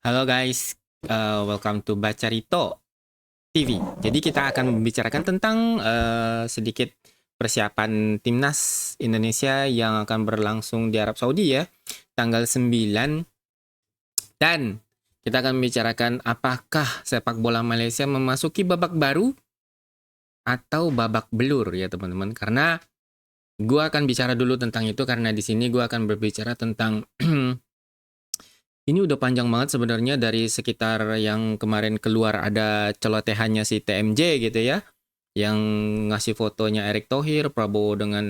Halo guys, welcome to Bacarito TV. Jadi kita akan membicarakan tentang sedikit persiapan timnas Indonesia yang akan berlangsung di Arab Saudi ya, tanggal 9, dan kita akan membicarakan apakah sepak bola Malaysia memasuki babak baru atau babak belur ya teman-teman. Karena gua akan bicara dulu tentang itu karena di sini gua akan berbicara tentang ini udah panjang banget sebenarnya dari sekitar yang kemarin keluar ada celotehannya si TMJ gitu ya, yang ngasih fotonya Erick Thohir, Prabowo dengan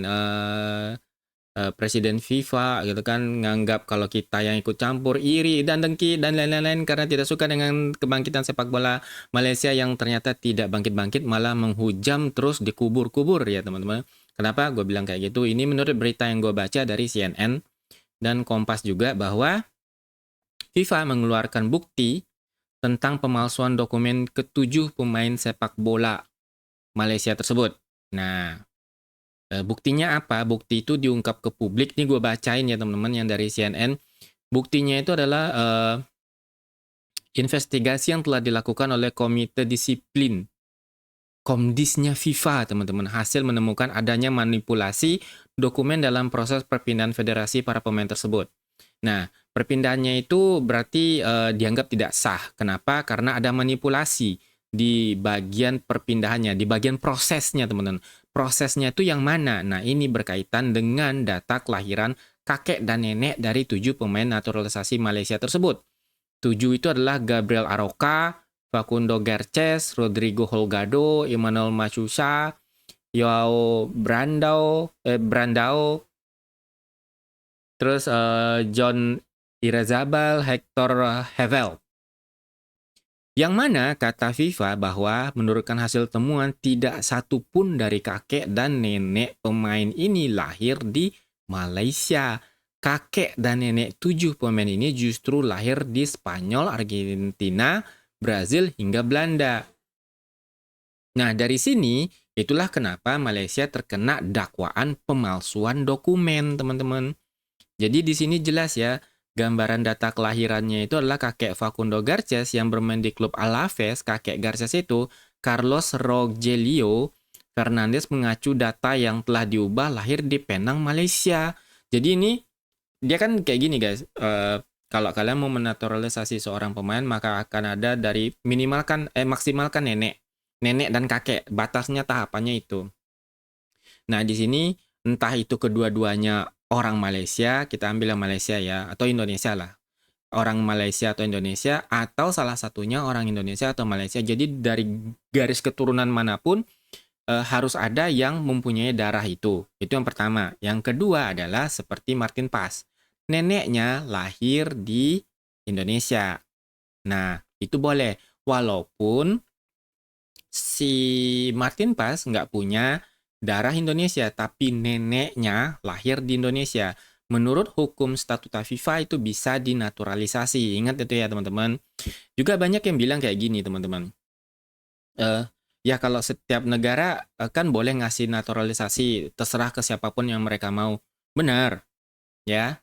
Presiden FIFA gitu kan, nganggap kalau kita yang ikut campur iri dan dengki dan lain-lain karena tidak suka dengan kebangkitan sepak bola Malaysia yang ternyata tidak bangkit-bangkit malah menghujam terus dikubur-kubur ya teman-teman. Kenapa gue bilang kayak gitu? Ini menurut berita yang gue baca dari CNN dan Kompas juga bahwa FIFA mengeluarkan bukti tentang pemalsuan dokumen ketujuh pemain sepak bola Malaysia tersebut. Nah, buktinya apa? Bukti itu diungkap ke publik. Ini gue bacain ya teman-teman yang dari CNN. Buktinya itu adalah investigasi yang telah dilakukan oleh Komite Disiplin Komdisnya FIFA, teman-teman, hasil menemukan adanya manipulasi dokumen dalam proses perpindahan federasi para pemain tersebut. Nah, perpindahannya itu berarti dianggap tidak sah. Kenapa? Karena ada manipulasi di bagian perpindahannya, di bagian prosesnya, teman-teman. Prosesnya itu yang mana? Nah, ini berkaitan dengan data kelahiran kakek dan nenek dari 7 pemain naturalisasi Malaysia tersebut. 7 itu adalah Gabriel Aroca, Facundo Garces, Rodrigo Holgado, Emmanuel Machusa, Joao Brandao, terus John Irazabal, Hector Hevel. Yang mana kata FIFA bahwa menurutkan hasil temuan tidak satu pun dari kakek dan nenek pemain ini lahir di Malaysia. Kakek dan nenek 7 pemain ini justru lahir di Spanyol, Argentina, Brazil, hingga Belanda. Nah, dari sini itulah kenapa Malaysia terkena dakwaan pemalsuan dokumen, teman-teman. Jadi di sini jelas ya, gambaran data kelahirannya itu adalah kakek Facundo Garces yang bermain di klub Alaves. Kakek Garces itu Carlos Rogelio Fernandes mengacu data yang telah diubah lahir di Penang, Malaysia. Jadi ini dia kan kayak gini guys. Kalau kalian mau menaturalisasi seorang pemain maka akan ada dari maksimalkan nenek dan kakek. Batasnya tahapannya itu. Nah, di sini entah itu kedua-duanya orang Malaysia, kita ambil yang Malaysia ya, atau Indonesia lah. Orang Malaysia atau Indonesia, atau salah satunya orang Indonesia atau Malaysia. Jadi dari garis keturunan manapun, harus ada yang mempunyai darah itu. Itu yang pertama. Yang kedua adalah seperti Martin Paes. Neneknya lahir di Indonesia. Nah, itu boleh. Walaupun si Martin Paes nggak punya darah Indonesia, tapi neneknya lahir di Indonesia. Menurut hukum statuta FIFA itu bisa dinaturalisasi. Ingat itu ya teman-teman. Juga banyak yang bilang kayak gini teman-teman. Eh, ya kalau setiap negara kan boleh ngasih naturalisasi terserah ke siapapun yang mereka mau. Benar, ya.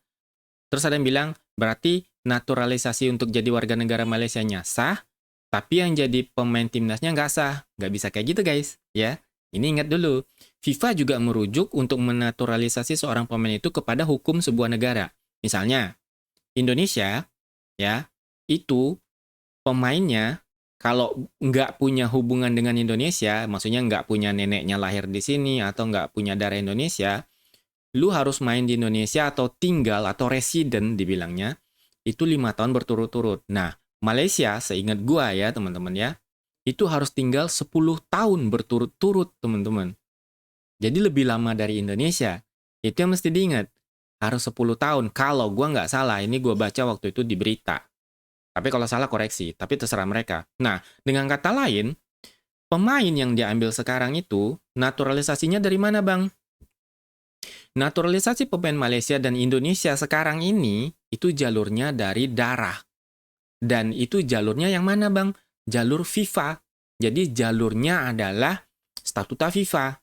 Terus ada yang bilang berarti naturalisasi untuk jadi warga negara Malaysia-nya sah, tapi yang jadi pemain timnasnya nggak sah. Nggak bisa kayak gitu guys, ya. Ini ingat dulu, FIFA juga merujuk untuk menaturalisasi seorang pemain itu kepada hukum sebuah negara. Misalnya, Indonesia, ya, itu pemainnya kalau nggak punya hubungan dengan Indonesia, maksudnya nggak punya neneknya lahir di sini atau nggak punya darah Indonesia, lu harus main di Indonesia atau tinggal atau resident dibilangnya, itu 5 tahun berturut-turut. Nah, Malaysia, seingat gua ya teman-teman ya, itu harus tinggal 10 tahun berturut-turut teman-teman. Jadi lebih lama dari Indonesia. Itu yang mesti diingat. Harus 10 tahun. Kalau gua nggak salah, ini gua baca waktu itu di berita. Tapi kalau salah koreksi, tapi terserah mereka. Nah, dengan kata lain, pemain yang diambil sekarang itu, naturalisasinya dari mana bang? Naturalisasi pemain Malaysia dan Indonesia sekarang ini, itu jalurnya dari darah. Dan itu jalurnya yang mana bang? Jalur FIFA. Jadi jalurnya adalah statuta FIFA.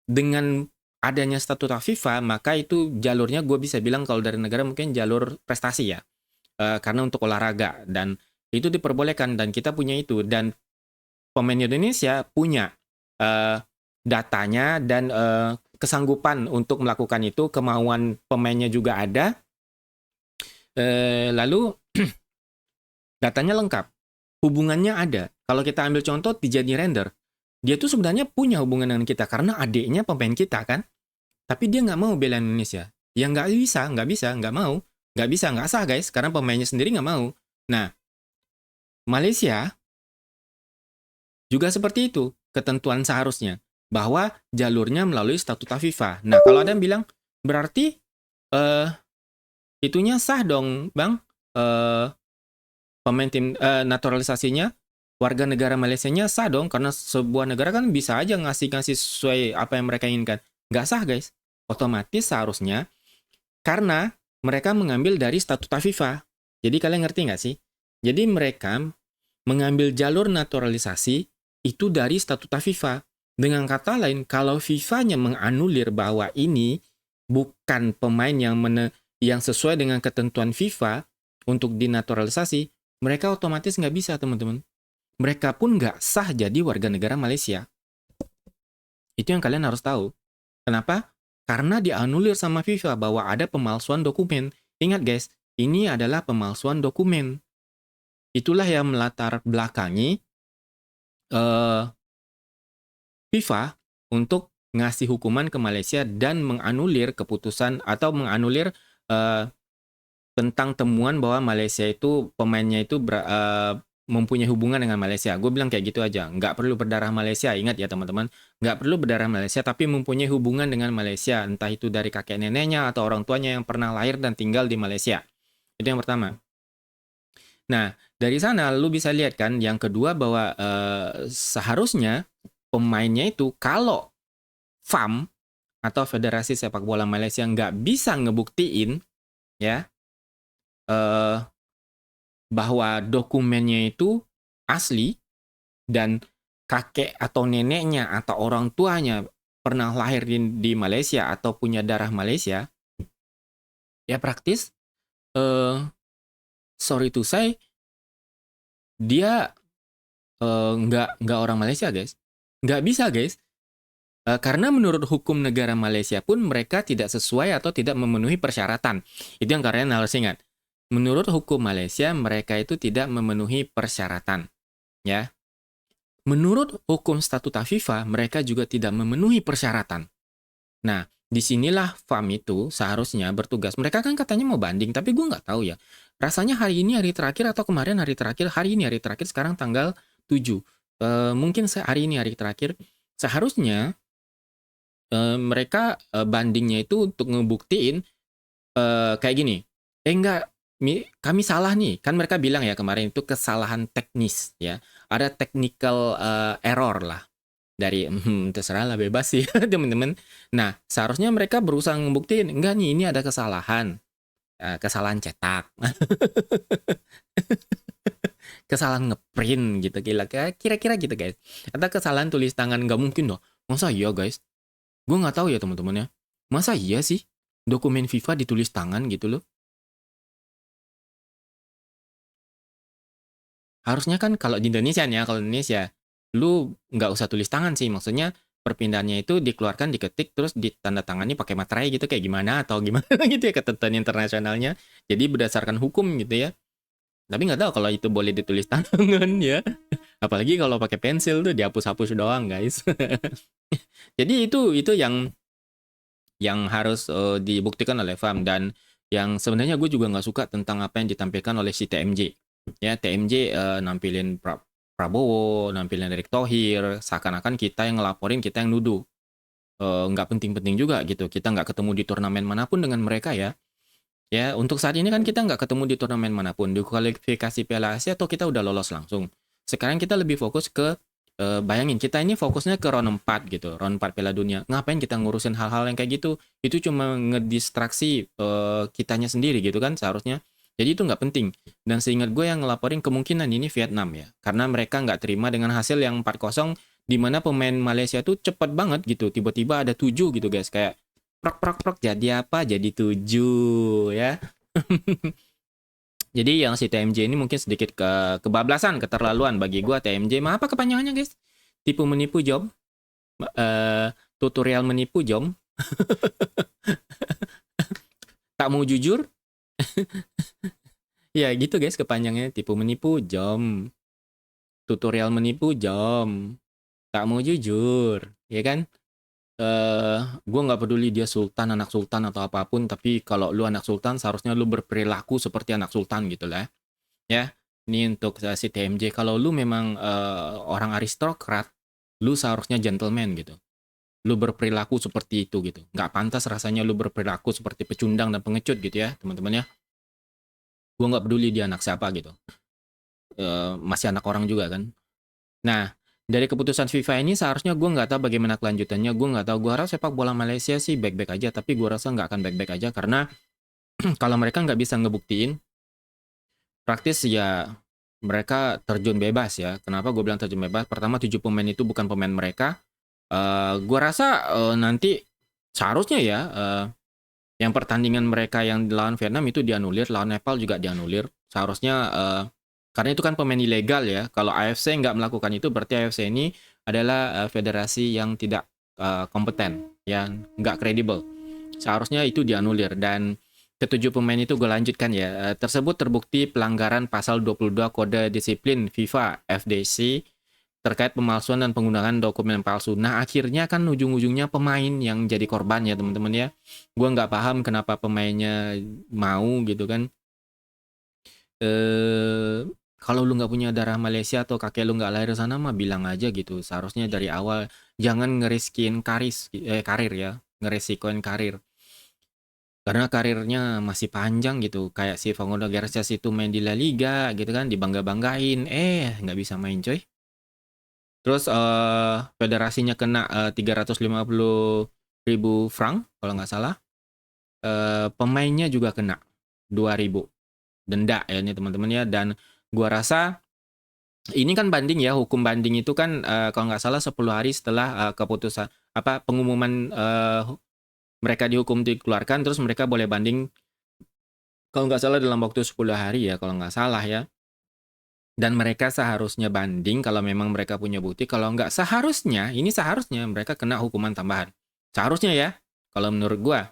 Dengan adanya statuta FIFA, maka itu jalurnya gue bisa bilang kalau dari negara mungkin jalur prestasi ya. karena untuk olahraga, dan itu diperbolehkan dan kita punya itu, dan pemain Indonesia punya datanya dan kesanggupan untuk melakukan itu, kemauan pemainnya juga ada. Lalu datanya lengkap, hubungannya ada. Kalau kita ambil contoh Tijani Render, dia tuh sebenarnya punya hubungan dengan kita karena adiknya pemain kita kan, tapi dia nggak mau bela Indonesia. Ya nggak bisa, nggak mau, nggak bisa, nggak sah guys, karena pemainnya sendiri nggak mau. Nah, Malaysia juga seperti itu, ketentuan seharusnya, bahwa jalurnya melalui statuta FIFA. Nah, kalau ada yang bilang, berarti itunya sah dong, Bang, pemain tim naturalisasinya, warga negara Malaysianya sah dong, karena sebuah negara kan bisa aja ngasih-ngasih sesuai apa yang mereka inginkan. Nggak sah, guys. Otomatis seharusnya, karena mereka mengambil dari statuta FIFA. Jadi kalian ngerti nggak sih? Jadi mereka mengambil jalur naturalisasi itu dari statuta FIFA. Dengan kata lain, kalau FIFA-nya menganulir bahwa ini bukan pemain yang sesuai dengan ketentuan FIFA untuk dinaturalisasi, mereka otomatis nggak bisa, teman-teman. Mereka pun nggak sah jadi warga negara Malaysia. Itu yang kalian harus tahu. Kenapa? Karena dianulir sama FIFA bahwa ada pemalsuan dokumen. Ingat guys, ini adalah pemalsuan dokumen. Itulah yang melatar belakangi FIFA untuk ngasih hukuman ke Malaysia dan menganulir keputusan atau menganulir tentang temuan bahwa Malaysia itu pemainnya itu mempunyai hubungan dengan Malaysia. Gue bilang kayak gitu aja. Nggak perlu berdarah Malaysia. Ingat ya teman-teman. Nggak perlu berdarah Malaysia, tapi mempunyai hubungan dengan Malaysia. Entah itu dari kakek neneknya atau orang tuanya yang pernah lahir dan tinggal di Malaysia. Itu yang pertama. Nah, dari sana lu bisa lihat kan, yang kedua bahwa seharusnya pemainnya itu kalau FAM atau Federasi Sepak Bola Malaysia nggak bisa ngebuktiin ya bahwa dokumennya itu asli dan kakek atau neneknya atau orang tuanya pernah lahir di Malaysia atau punya darah Malaysia, ya praktis sorry to say dia nggak orang Malaysia guys, nggak bisa guys. Karena menurut hukum negara Malaysia pun mereka tidak sesuai atau tidak memenuhi persyaratan. Itu yang kalian harus ingat. Menurut hukum Malaysia mereka itu tidak memenuhi persyaratan, ya. Menurut hukum statuta FIFA mereka juga tidak memenuhi persyaratan. Nah, disinilah FAM itu seharusnya bertugas. Mereka kan katanya mau banding, tapi gue nggak tahu ya. Rasanya hari ini hari terakhir atau kemarin hari terakhir, hari ini hari terakhir, sekarang tanggal 7. Mungkin hari ini hari terakhir. Seharusnya mereka bandingnya itu untuk ngebuktiin kayak gini. Enggak, kami salah nih. Kan mereka bilang ya kemarin itu kesalahan teknis ya. Ada technical error lah. Dari terserah lah, bebas sih teman-teman. Nah, seharusnya mereka berusaha ngebuktiin enggak nih, ini ada kesalahan. Kesalahan cetak. Kesalahan ngeprint gitu, kira-kira gitu guys. Atau kesalahan tulis tangan, nggak mungkin dong. Masa iya guys? Gue nggak tahu ya teman-teman ya. Masa iya sih dokumen FIFA ditulis tangan gitu loh? Harusnya kan kalau di Indonesia nih ya, kalau di Indonesia, lu nggak usah tulis tangan sih. Maksudnya perpindahannya itu dikeluarkan, diketik, terus ditandatangani pakai materai gitu, kayak gimana atau gimana gitu ya ketentuan internasionalnya. Jadi berdasarkan hukum gitu ya. Tapi nggak tahu kalau itu boleh ditulis tangan ya. Apalagi kalau pakai pensil tuh dihapus-hapus doang guys. Jadi itu yang harus dibuktikan oleh FAM, dan yang sebenarnya gue juga nggak suka tentang apa yang ditampilkan oleh si TMJ. Ya, TMJ nampilin Prabowo, nampilin Erick Thohir, seakan-akan kita yang ngelaporin, kita yang nuduh. Nggak penting-penting juga gitu. Kita nggak ketemu di turnamen manapun dengan mereka ya. Ya, untuk saat ini kan kita nggak ketemu di turnamen manapun. Di kualifikasi Piala Asia atau kita udah lolos langsung. Sekarang kita lebih fokus ke bayangin kita ini fokusnya ke round 4 gitu, round 4 Piala Dunia. Ngapain kita ngurusin hal-hal yang kayak gitu? Itu cuma ngedistraksi kitanya sendiri gitu kan seharusnya. Jadi itu nggak penting. Dan seingat gue yang ngelaporin kemungkinan ini Vietnam ya. Karena mereka nggak terima dengan hasil yang 4-0, di mana pemain Malaysia tuh cepat banget gitu. Tiba-tiba ada 7 gitu guys. Kayak prok, jadi apa? Jadi 7 ya. Jadi yang si TMJ ini mungkin sedikit kebablasan, keterlaluan bagi gua TMJ. Mah apa kepanjangannya, guys? Tipu menipu jom, tutorial menipu jom, tak mau jujur. Ya gitu guys kepanjangnya, tipu menipu jom, tutorial menipu jom, tak mau jujur, ya kan? Gue nggak peduli dia sultan, anak sultan atau apapun, tapi kalau lu anak sultan seharusnya lu berperilaku seperti anak sultan gitu lah. Ya, ini untuk si TMJ. Kalau lu memang orang aristokrat, lu seharusnya gentleman gitu. Lu berperilaku seperti itu gitu. Nggak pantas rasanya lu berperilaku seperti pecundang dan pengecut gitu ya, teman-teman ya. Gue nggak peduli dia anak siapa gitu. Masih anak orang juga kan. Nah, dari keputusan FIFA ini seharusnya gue nggak tahu bagaimana kelanjutannya. Gue nggak tahu. Gue harap sepak bola Malaysia sih baik-baik aja. Tapi gue rasa nggak akan baik-baik aja karena kalau mereka nggak bisa ngebuktiin, praktis ya mereka terjun bebas ya. Kenapa gue bilang terjun bebas? Pertama, 7 pemain itu bukan pemain mereka. Gue rasa nanti seharusnya ya yang pertandingan mereka yang lawan Vietnam itu dianulir, lawan Nepal juga dianulir. Seharusnya karena itu kan pemain ilegal ya. Kalau AFC nggak melakukan itu berarti AFC ini adalah federasi yang tidak kompeten, yang nggak kredibel. Seharusnya itu dianulir dan ketujuh pemain itu gue lanjutkan ya. Tersebut terbukti pelanggaran pasal 22 Kode Disiplin FIFA FDC terkait pemalsuan dan penggunaan dokumen palsu. Nah, akhirnya kan ujung-ujungnya pemain yang jadi korban ya, teman-teman ya. Gue nggak paham kenapa pemainnya mau gitu kan. Kalau lu nggak punya darah Malaysia atau kakek lu nggak lahir sana mah bilang aja gitu. Seharusnya dari awal jangan ngeriskin karir ya, ngeresikoin karir. Karena karirnya masih panjang gitu. Kayak si Fangoda Garcias itu main di La Liga gitu kan, dibangga-banggain. Nggak bisa main coy. Terus federasinya kena 350.000 franc kalau nggak salah. Pemainnya juga kena 2.000 denda ya ini teman-teman ya. Dan gua rasa ini kan banding ya, hukum banding itu kan kalau nggak salah 10 hari setelah keputusan apa pengumuman mereka dihukum dikeluarkan, terus mereka boleh banding kalau nggak salah dalam waktu 10 hari ya kalau nggak salah ya. Dan mereka seharusnya banding kalau memang mereka punya bukti. Kalau nggak seharusnya, ini seharusnya mereka kena hukuman tambahan. Seharusnya ya, kalau menurut gua.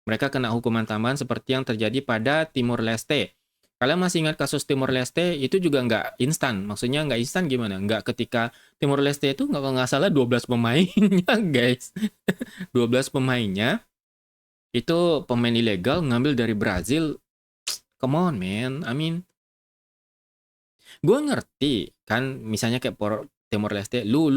Mereka kena hukuman tambahan seperti yang terjadi pada Timor Leste. Kalian masih ingat kasus Timor Leste? Itu juga nggak instan. Maksudnya nggak instan gimana? Nggak ketika Timor Leste itu nggak salah 12 pemainnya, guys. 12 pemainnya itu pemain ilegal ngambil dari Brazil. Come on, man. I mean, gue ngerti kan misalnya kayak Timor Leste lu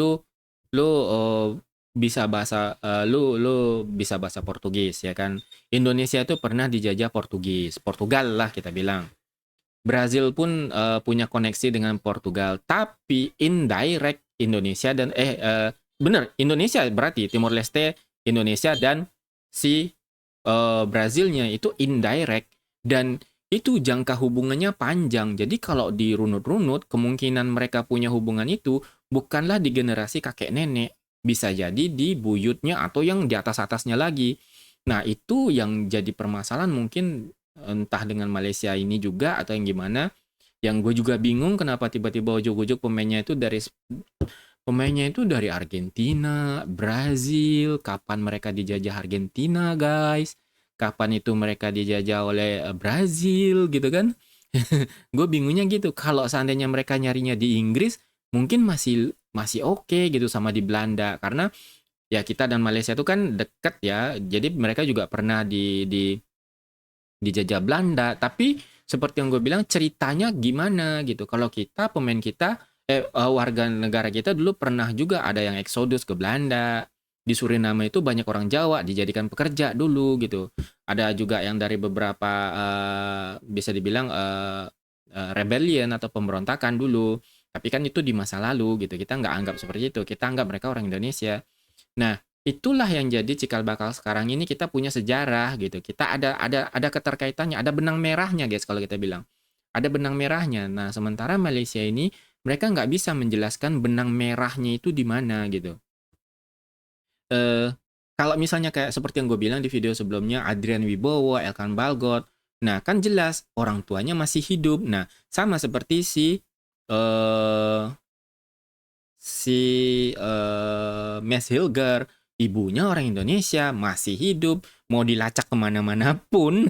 bisa bahasa lu bisa bahasa Portugis ya kan. Indonesia itu pernah dijajah Portugal lah kita bilang. Brazil pun punya koneksi dengan Portugal, tapi indirect Indonesia dan bener Indonesia berarti Timor Leste Indonesia dan si Brazilnya itu indirect dan itu jangka hubungannya panjang. Jadi kalau dirunut-runut, kemungkinan mereka punya hubungan itu bukanlah di generasi kakek nenek. Bisa jadi di buyutnya atau yang di atas-atasnya lagi. Nah, itu yang jadi permasalahan mungkin entah dengan Malaysia ini juga atau yang gimana. Yang gue juga bingung kenapa tiba-tiba ujuk-ujuk pemainnya itu dari Argentina, Brazil, kapan mereka dijajah Argentina, guys? Kapan itu mereka dijajah oleh Brazil gitu kan? Gue bingungnya gitu. Kalau seandainya mereka nyarinya di Inggris, mungkin masih masih oke gitu sama di Belanda karena ya kita dan Malaysia itu kan deket ya. Jadi mereka juga pernah dijajah Belanda, tapi seperti yang gue bilang ceritanya gimana gitu. Kalau kita pemain kita warga negara kita dulu pernah juga ada yang eksodus ke Belanda. Di Suriname itu banyak orang Jawa dijadikan pekerja dulu gitu. Ada juga yang dari beberapa bisa dibilang rebellion atau pemberontakan dulu. Tapi kan itu di masa lalu gitu. Kita nggak anggap seperti itu. Kita anggap mereka orang Indonesia. Nah, itulah yang jadi cikal bakal sekarang ini kita punya sejarah gitu. Kita ada keterkaitannya, ada benang merahnya guys kalau kita bilang. Ada benang merahnya. Nah, sementara Malaysia ini mereka nggak bisa menjelaskan benang merahnya itu di mana gitu. Kalau misalnya kayak seperti yang gue bilang di video sebelumnya, Adrian Wibowo, Elkan Balgot. Nah, kan jelas orang tuanya masih hidup. Nah, sama seperti eh Miss Hilger, ibunya orang Indonesia, masih hidup, mau dilacak kemana-mana pun,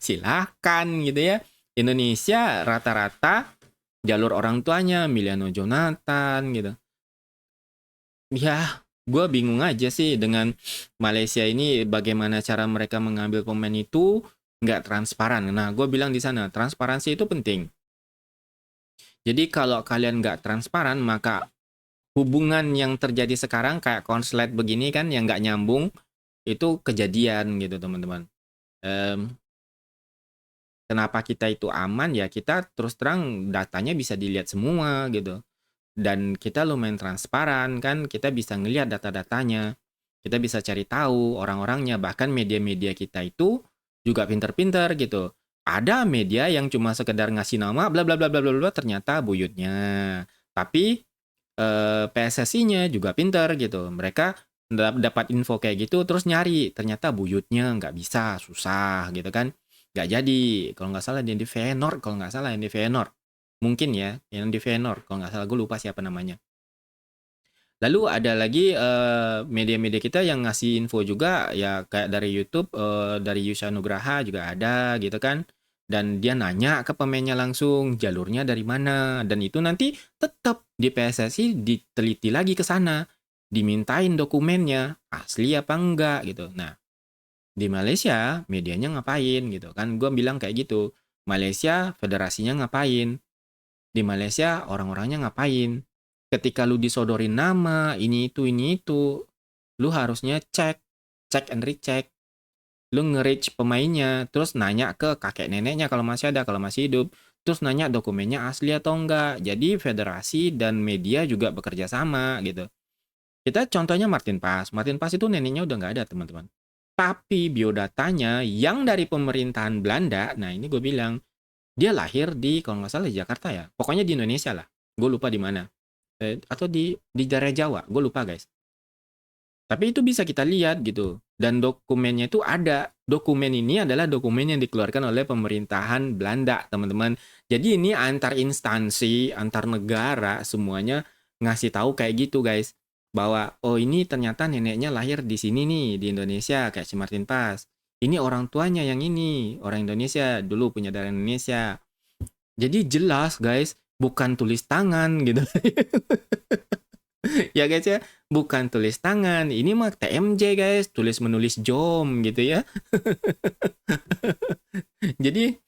silakan gitu ya. Indonesia rata-rata jalur orang tuanya Emiliano Jonathan gitu. Ya, gue bingung aja sih dengan Malaysia ini bagaimana cara mereka mengambil pemain itu nggak transparan. Nah, gue bilang di sana transparansi itu penting. Jadi kalau kalian nggak transparan, maka hubungan yang terjadi sekarang kayak konslet begini kan yang nggak nyambung itu kejadian gitu teman-teman. Em, Kenapa kita itu aman ya kita terus terang datanya bisa dilihat semua gitu. Dan kita lumayan transparan kan, kita bisa ngelihat data-datanya. Kita bisa cari tahu orang-orangnya, bahkan media-media kita itu juga pinter-pinter gitu. Ada media yang cuma sekedar ngasih nama bla bla bla bla bla bla ternyata buyutnya. Tapi PSSI-nya juga pinter gitu. Mereka dapat info kayak gitu terus nyari, ternyata buyutnya nggak bisa, susah gitu kan. Nggak jadi. Kalau nggak salah di Feyenoord, kalau nggak salah di Feyenoord. Mungkin ya, yang di Feyenoord. Kalau nggak salah, gue lupa siapa namanya. Lalu ada lagi media-media kita yang ngasih info juga, ya kayak dari YouTube, dari Yusha Nugraha juga ada gitu kan. Dan dia nanya ke pemainnya langsung, jalurnya dari mana. Dan itu nanti tetap di PSSI diteliti lagi ke sana. Dimintain dokumennya, asli apa enggak gitu. Nah, di Malaysia, medianya ngapain gitu kan. Gue bilang kayak gitu. Malaysia, federasinya ngapain. Di Malaysia orang-orangnya ngapain? Ketika lu disodorin nama, ini itu, lu harusnya cek and recheck. Lu nge-reach pemainnya, terus nanya ke kakek neneknya kalau masih ada, kalau masih hidup. Terus nanya dokumennya asli atau enggak. Jadi federasi dan media juga bekerja sama gitu. Kita contohnya Martin Pas. Martin Pas itu neneknya udah nggak ada teman-teman. Tapi biodatanya yang dari pemerintahan Belanda, nah ini gue bilang, dia lahir di kalau nggak salah di Jakarta ya. Pokoknya di Indonesia lah. Gue lupa di mana. Atau di daerah Jawa. Gue lupa guys. Tapi itu bisa kita lihat gitu. Dan dokumennya itu ada. Dokumen ini adalah dokumen yang dikeluarkan oleh pemerintahan Belanda, teman-teman. Jadi ini antar instansi, antar negara semuanya ngasih tahu kayak gitu guys. Bahwa oh ini ternyata neneknya lahir di sini nih di Indonesia kayak si Martin Pas. Ini orang tuanya yang ini, orang Indonesia, dulu punya darah Indonesia. Jadi jelas guys, bukan tulis tangan gitu. Ya guys ya, bukan tulis tangan. Ini mah TMJ guys, tulis menulis jom gitu ya. Jadi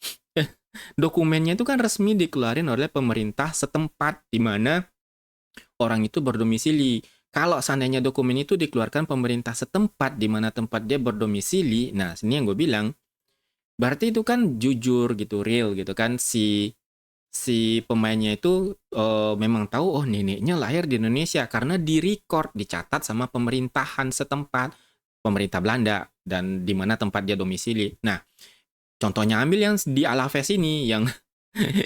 dokumennya itu kan resmi dikeluarin oleh pemerintah setempat di mana orang itu berdomisili. Kalau seandainya dokumen itu dikeluarkan pemerintah setempat di mana tempat dia berdomisili, nah ini yang gue bilang, berarti itu kan jujur gitu, real gitu kan si pemainnya itu memang tahu oh neneknya lahir di Indonesia karena di-record, dicatat sama pemerintahan setempat, pemerintah Belanda dan di mana tempat dia domisili. Nah, contohnya ambil yang di Alaves ini yang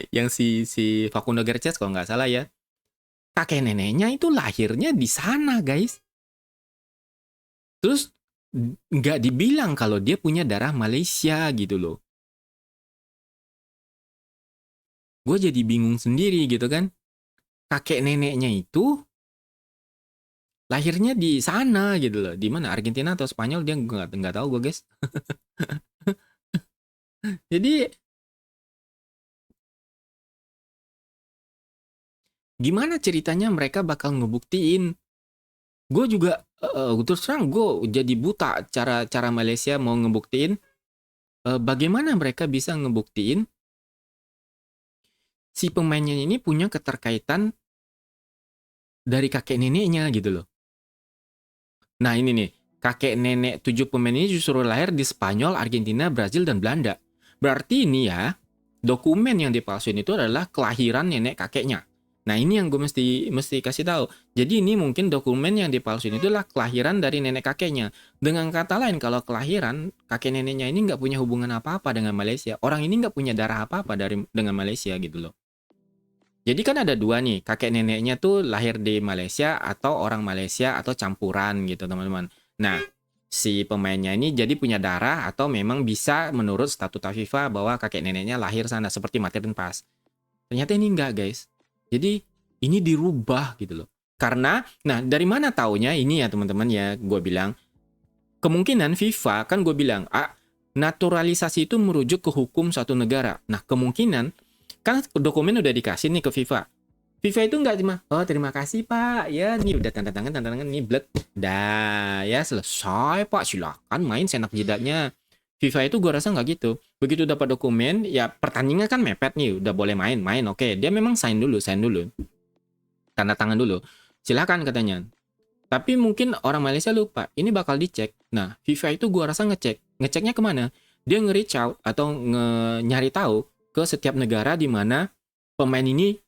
yang si Facundo Gerces kalau nggak salah ya. Kakek neneknya itu lahirnya di sana, guys. Terus nggak dibilang kalau dia punya darah Malaysia gitu loh. Gue jadi bingung sendiri gitu kan. Kakek neneknya itu lahirnya di sana gitu loh. Di mana? Argentina atau Spanyol dia nggak tahu gue guys. Jadi gimana ceritanya mereka bakal ngebuktiin? Gue juga terus terang gue jadi buta cara Malaysia mau ngebuktiin. Bagaimana mereka bisa ngebuktiin si pemainnya ini punya keterkaitan dari kakek neneknya gitu loh. Nah ini nih, kakek nenek 7 pemain ini justru lahir di Spanyol, Argentina, Brazil, dan Belanda. Berarti ini ya, dokumen yang dipalsuin itu adalah kelahiran nenek kakeknya. Nah ini yang gue mesti kasih tahu. Jadi ini mungkin dokumen yang dipalsuin itu adalah kelahiran dari nenek kakeknya. Dengan kata lain, kalau kelahiran kakek neneknya ini nggak punya hubungan apa-apa dengan Malaysia. Orang ini nggak punya darah apa-apa dengan Malaysia gitu loh. Jadi kan ada dua nih, kakek neneknya tuh lahir di Malaysia atau orang Malaysia atau campuran gitu teman-teman. Nah, si pemainnya ini jadi punya darah atau memang bisa menurut statuta FIFA bahwa kakek neneknya lahir sana seperti Martin Pass. Ternyata ini enggak, guys. Jadi ini dirubah gitu loh. Karena, nah dari mana taunya ini ya teman-teman ya, gue bilang kemungkinan FIFA kan gue bilang, naturalisasi itu merujuk ke hukum suatu negara. Nah kemungkinan kan dokumen udah dikasih nih ke FIFA. FIFA itu nggak cuma, oh terima kasih Pak, ya nih udah tanda tangan nih, blek, dah ya selesai Pak, silakan main senak jidatnya. FIFA itu gue rasa nggak gitu. Begitu dapat dokumen, ya pertandingan kan mepet nih, udah boleh main, oke. Dia memang sign dulu, tanda tangan dulu. Silakan katanya. Tapi mungkin orang Malaysia lupa, ini bakal dicek. Nah, FIFA itu gue rasa ngeceknya kemana? Dia nge-reach out atau nyari tahu ke setiap negara di mana pemain ini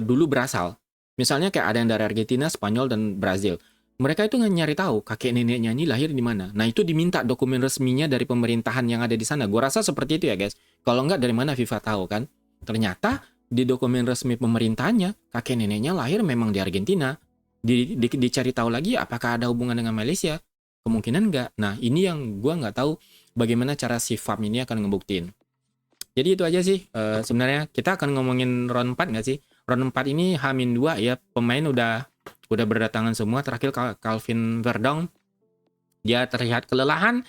dulu berasal. Misalnya kayak ada yang dari Argentina, Spanyol, dan Brazil. Mereka itu nyari tahu kakek neneknya ini lahir di mana. Nah itu diminta dokumen resminya dari pemerintahan yang ada di sana. Gua rasa seperti itu ya guys. Kalau nggak dari mana FIFA tahu kan? Ternyata di dokumen resmi pemerintahannya kakek neneknya lahir memang di Argentina. Dicari tahu lagi apakah ada hubungan dengan Malaysia? Kemungkinan nggak. Nah ini yang gua nggak tahu bagaimana cara si FAM ini akan ngebuktiin. Jadi itu aja sih sebenarnya. Kita akan ngomongin round 4 nggak sih? Round 4 ini H-2 ya, pemain udah berdatangan semua. Terakhir Calvin Verdong, dia terlihat kelelahan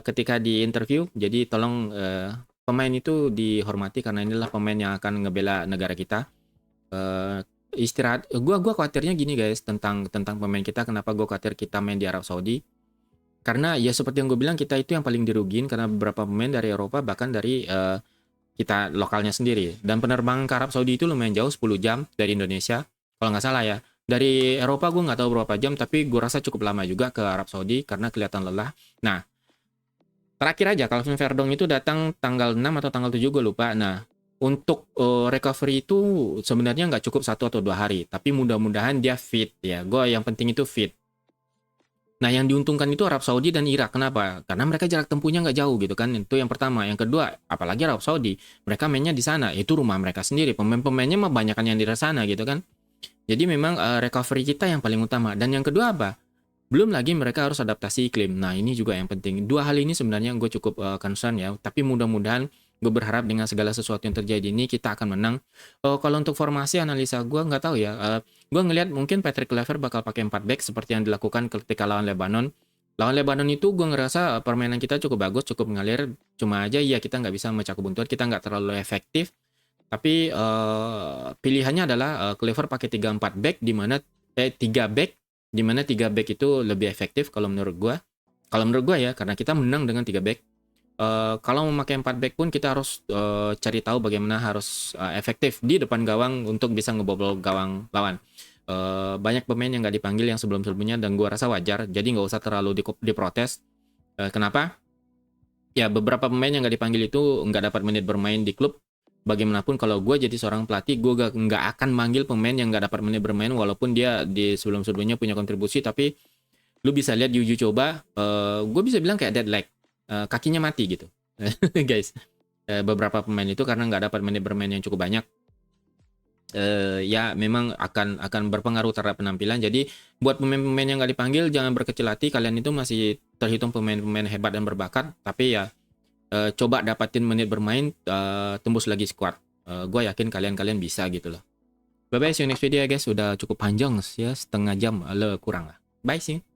ketika di interview. Jadi tolong pemain itu dihormati karena inilah pemain yang akan ngebela negara kita. Istirahat. Gua khawatirnya gini guys tentang pemain kita. Kenapa gua khawatir kita main di Arab Saudi? Karena ya seperti yang gue bilang, kita itu yang paling dirugiin karena beberapa pemain dari Eropa bahkan dari kita lokalnya sendiri. Dan penerbangan ke Arab Saudi itu lumayan jauh, 10 jam dari Indonesia. Kalau nggak salah ya. Dari Eropa gue nggak tahu berapa jam, tapi gue rasa cukup lama juga ke Arab Saudi karena kelihatan lelah. Nah, terakhir aja Calvin Verdong itu datang tanggal 6 atau tanggal 7 gue lupa. Nah, untuk recovery itu sebenarnya nggak cukup 1 atau 2 hari. Tapi mudah-mudahan dia fit ya. Gue yang penting itu fit. Nah, yang diuntungkan itu Arab Saudi dan Irak. Kenapa? Karena mereka jarak tempuhnya nggak jauh gitu kan. Itu yang pertama. Yang kedua, apalagi Arab Saudi, mereka mainnya di sana. Itu rumah mereka sendiri. Pemain-pemainnya mah banyakan yang di sana gitu kan. Jadi memang recovery kita yang paling utama. Dan yang kedua apa? Belum lagi mereka harus adaptasi iklim. Nah, ini juga yang penting. Dua hal ini sebenarnya gue cukup concern ya. Tapi mudah-mudahan gue berharap dengan segala sesuatu yang terjadi ini kita akan menang. Kalau untuk formasi analisa gue nggak tahu ya. Gue ngelihat mungkin Patrick Kluivert bakal pakai 4 back seperti yang dilakukan ketika lawan Lebanon. Lawan Lebanon itu gue ngerasa permainan kita cukup bagus, cukup mengalir. Cuma aja ya kita nggak bisa memecah kebuntuan, kita nggak terlalu efektif. Tapi pilihannya adalah Kluivert pakai 3-4 back di mana 3 back di mana 3 back itu lebih efektif kalau menurut gue. Kalau menurut gue ya, karena kita menang dengan 3 back. Kalau memakai 4 back pun kita harus cari tahu bagaimana harus efektif di depan gawang untuk bisa ngebobol gawang lawan. Banyak pemain yang nggak dipanggil yang sebelum-sebelumnya dan gue rasa wajar, jadi nggak usah terlalu diprotes. Kenapa? Ya beberapa pemain yang nggak dipanggil itu nggak dapat menit bermain di klub. Bagaimanapun kalau gue jadi seorang pelatih, gue nggak akan manggil pemain yang nggak dapat menit bermain walaupun dia di sebelum-sebelumnya punya kontribusi. Tapi lu bisa lihat di uji coba, gue bisa bilang kayak dead leg. Kakinya mati gitu guys. Beberapa pemain itu karena nggak dapat menit bermain yang cukup banyak, ya memang akan berpengaruh terhadap penampilan. Jadi buat pemain-pemain yang nggak dipanggil jangan berkecil hati, kalian itu masih terhitung pemain-pemain hebat dan berbakat. Tapi ya coba dapatin menit bermain, tembus lagi squad. Gue yakin kalian bisa gitu loh. Bye bye, see you next video ya guys. Udah cukup panjang ya, setengah jam kurang lah. Bye, see you.